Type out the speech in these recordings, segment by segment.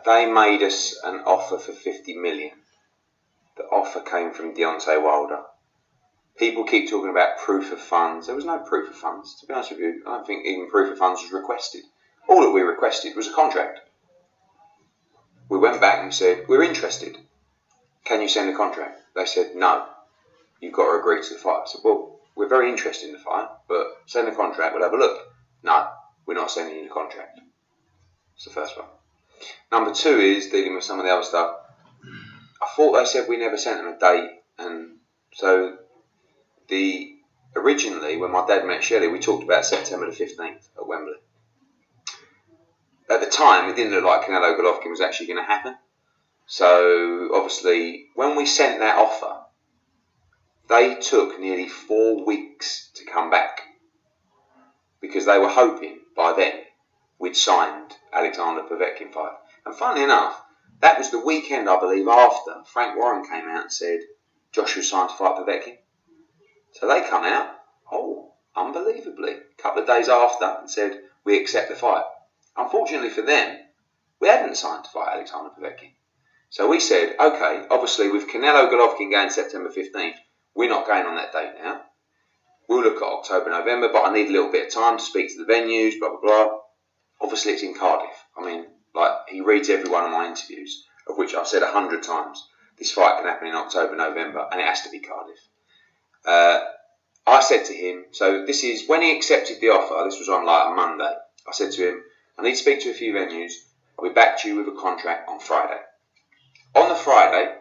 they made us an offer for 50 million. The offer came from Deontay Wilder. People keep talking about proof of funds. There was no proof of funds. To be honest with you, I don't think even proof of funds was requested. All that we requested was a contract. We went back and said, we're interested. Can you send a contract? They said, no. You've got to agree to the fight. I said, well, we're very interested in the fight, but send a contract, we'll have a look. No, we're not sending you the contract. That's the first one. Number two is dealing with some of the other stuff. I thought they said we never sent them a date, and so originally when my dad met Shelley, we talked about September the 15th at Wembley. At the time, it didn't look like Canelo Golovkin was actually going to happen. So obviously, when we sent that offer, they took nearly 4 weeks to come back because they were hoping by then we'd signed Alexander Povetkin fight. And funnily enough, that was the weekend, I believe, after Frank Warren came out and said Joshua signed to fight Povetkin. So they come out, unbelievably, a couple of days after and said, we accept the fight. Unfortunately for them, we hadn't signed to fight Alexander Povetkin. So we said, okay, obviously with Canelo Golovkin going September 15th, we're not going on that date now. We'll look at October, November, but I need a little bit of time to speak to the venues, blah, blah, blah. Obviously it's in Cardiff. I mean, like, he reads every one of my interviews, of which I've said 100 times, this fight can happen in October, November, and it has to be Cardiff. I said to him, so this is, when he accepted the offer, this was on like a Monday, I said to him, I need to speak to a few venues, I'll be back to you with a contract on Friday. On the Friday,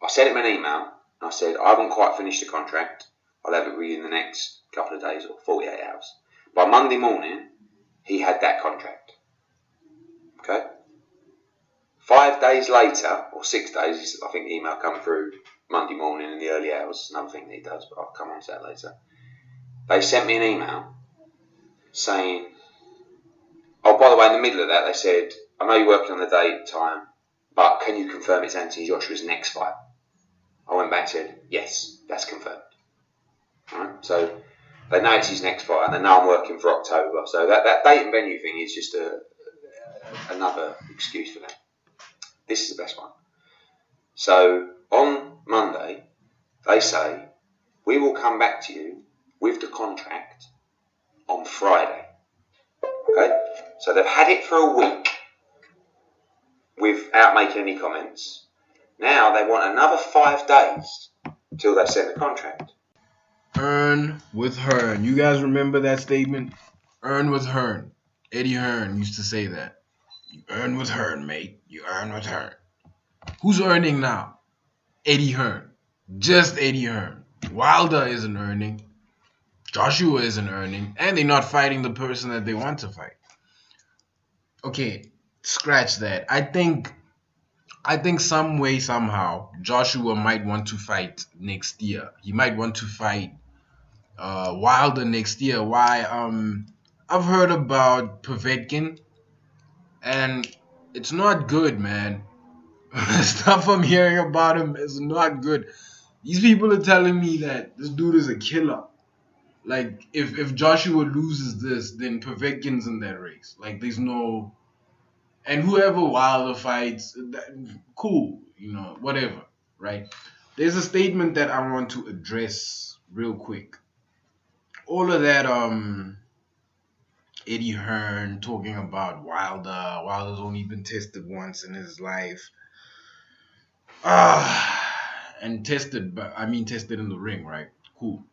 I sent him an email, and I said, I haven't quite finished the contract, I'll have it with you in the next couple of days or 48 hours. By Monday morning, he had that contract. Okay? 5 days later, or 6 days, I think the email come through Monday morning in the early hours, another thing that he does, but I'll come on to that later. They sent me an email saying, oh, by the way, in the middle of that, they said, I know you're working on the date, time, but can you confirm it's Anthony Joshua's next fight? I went back and said, yes, that's confirmed. All right? So they know it's his next fight, and they know I'm working for October. So that date and venue thing is just another excuse for that. This is the best one. So on Monday, they say, we will come back to you with the contract on Friday. Okay? So they've had it for a week without making any comments. Now they want another 5 days till they send the contract. Earn with Hearn. You guys remember that statement? Earn with Hearn. Eddie Hearn used to say that. You earn with Hearn, mate. You earn with Hearn. Who's earning now? Eddie Hearn. Just Eddie Hearn. Wilder isn't earning. Joshua isn't earning. And they're not fighting the person that they want to fight. Okay, scratch that. I think some way, somehow, Joshua might want to fight next year. He might want to fight Wilder next year. Why? I've heard about Povetkin, and it's not good, man. The stuff I'm hearing about him is not good. These people are telling me that this dude is a killer. Like, if Joshua loses this, then Povetkin's in that race. Like, there's no... And whoever Wilder fights, cool, whatever, right? There's a statement that I want to address real quick. All of that, Eddie Hearn talking about Wilder. Wilder's only been tested once in his life. And tested in the ring, right? Cool.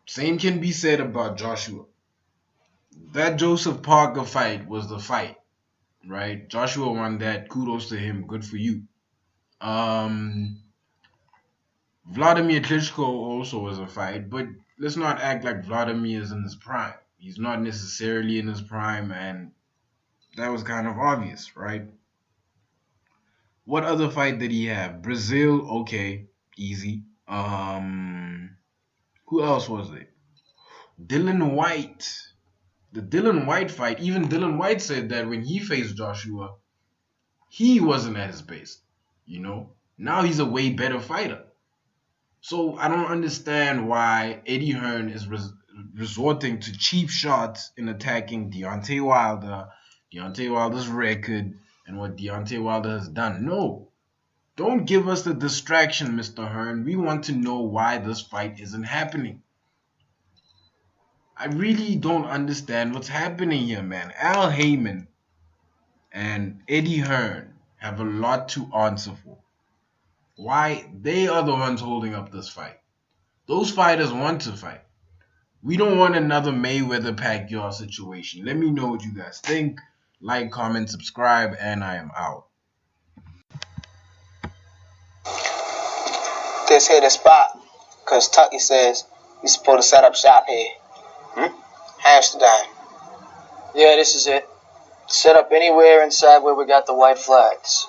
Same can be said about Joshua. That Joseph Parker fight was the fight, right? Joshua won that. Kudos to him. Good for you. Vladimir Klitschko also was a fight, but let's not act like Vladimir is in his prime. He's not necessarily in his prime, and that was kind of obvious, right? What other fight did he have? Brazil, okay, easy. Who else was there? Dylan White. The Dylan White fight, even Dylan White said that when he faced Joshua, he wasn't at his best, Now he's a way better fighter. So I don't understand why Eddie Hearn is resorting to cheap shots in attacking Deontay Wilder, Deontay Wilder's record and what Deontay Wilder has done. No, don't give us the distraction, Mr. Hearn. We want to know why this fight isn't happening. I really don't understand what's happening here, man. Al Heyman and Eddie Hearn have a lot to answer for. Why they are the ones holding up this fight. Those fighters want to fight. We don't want another Mayweather Pacquiao situation. Let me know what you guys think. Like, comment, subscribe, and I am out. This here the spot, because Tucky says you're supposed to set up shop here. Amsterdam. Yeah, this is it. Set up anywhere inside where we got the white flags.